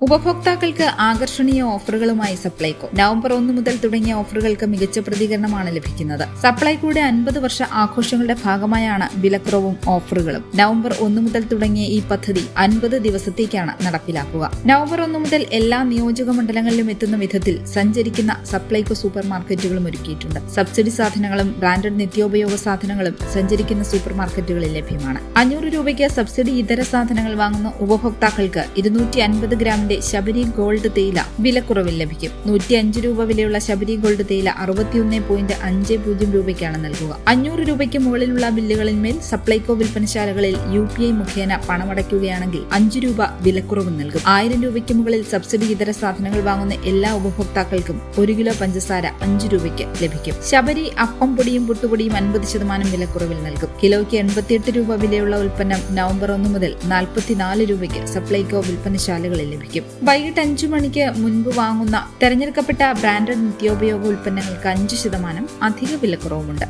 ഉപഭോക്താക്കൾക്ക് ആകർഷണീയ ഓഫറുകളുമായി സപ്ലൈകോ. നവംബർ 1 മുതൽ തുടങ്ങിയ ഓഫറുകൾക്ക് മികച്ച പ്രതികരണമാണ് ലഭിക്കുന്നത്. സപ്ലൈകോയുടെ 50 വർഷ ആഘോഷങ്ങളുടെ ഭാഗമായാണ് വിലക്കുറവും ഓഫറുകളും. നവംബർ 1 മുതൽ തുടങ്ങിയ ഈ പദ്ധതി 50 ദിവസത്തേക്കാണ് നടപ്പിലാക്കുക. നവംബർ 1 മുതൽ എല്ലാ നിയോജക മണ്ഡലങ്ങളിലും എത്തുന്ന വിധത്തിൽ സഞ്ചരിക്കുന്ന സപ്ലൈകോ സൂപ്പർ മാർക്കറ്റുകളും ഒരുക്കിയിട്ടുണ്ട്. സബ്സിഡി സാധനങ്ങളും ബ്രാൻഡഡ് നിത്യോപയോഗ സാധനങ്ങളും സഞ്ചരിക്കുന്ന സൂപ്പർ മാർക്കറ്റുകളിൽ ലഭ്യമാണ്. 500 രൂപയ്ക്ക് സബ്സിഡി ഇതര സാധനങ്ങൾ വാങ്ങുന്ന ഉപഭോക്താക്കൾക്ക് 250 ഗ്രാമിന്റെ ശബരി ഗോൾഡ് തേയില വിലക്കുറവിൽ ലഭിക്കും. 105 രൂപ വിലയുള്ള ശബരി ഗോൾഡ് തേയില 61.50 രൂപയ്ക്കാണ് നൽകുക. 500 രൂപയ്ക്ക് മുകളിലുള്ള ബില്ലുകളിന്മേൽ സപ്ലൈകോ വിൽപ്പനശാലകളിൽ UPI മുഖേന പണമടയ്ക്കുകയാണെങ്കിൽ 5 രൂപ വിലക്കുറവ് നൽകും. 1000 രൂപയ്ക്ക് മുകളിൽ സബ്സിഡി ഇതര സാധനങ്ങൾ വാങ്ങുന്ന എല്ലാ ഉപഭോക്താക്കൾക്കും 1 കിലോ പഞ്ചസാര 5 രൂപയ്ക്ക് ലഭിക്കും. ശബരി അപ്പം പൊടിയും പുട്ടുപൊടിയും 50% വിലക്കുറവിൽ നൽകും. കിലോയ്ക്ക് 88 രൂപ വിലയുള്ള ഉൽപ്പന്നം നവംബർ 1 മുതൽ 44 രൂപയ്ക്ക് സപ്ലൈകോ വിൽപ്പനശാലകളിൽ ലഭിക്കും. വൈകിട്ട് 5 മണിക്ക് മുൻപ് വാങ്ങുന്ന തെരഞ്ഞെടുക്കപ്പെട്ട ബ്രാൻഡഡ് നിത്യോപയോഗ ഉൽപ്പന്നങ്ങൾക്ക് 5% അധിക വിലക്കുറവുമുണ്ട്.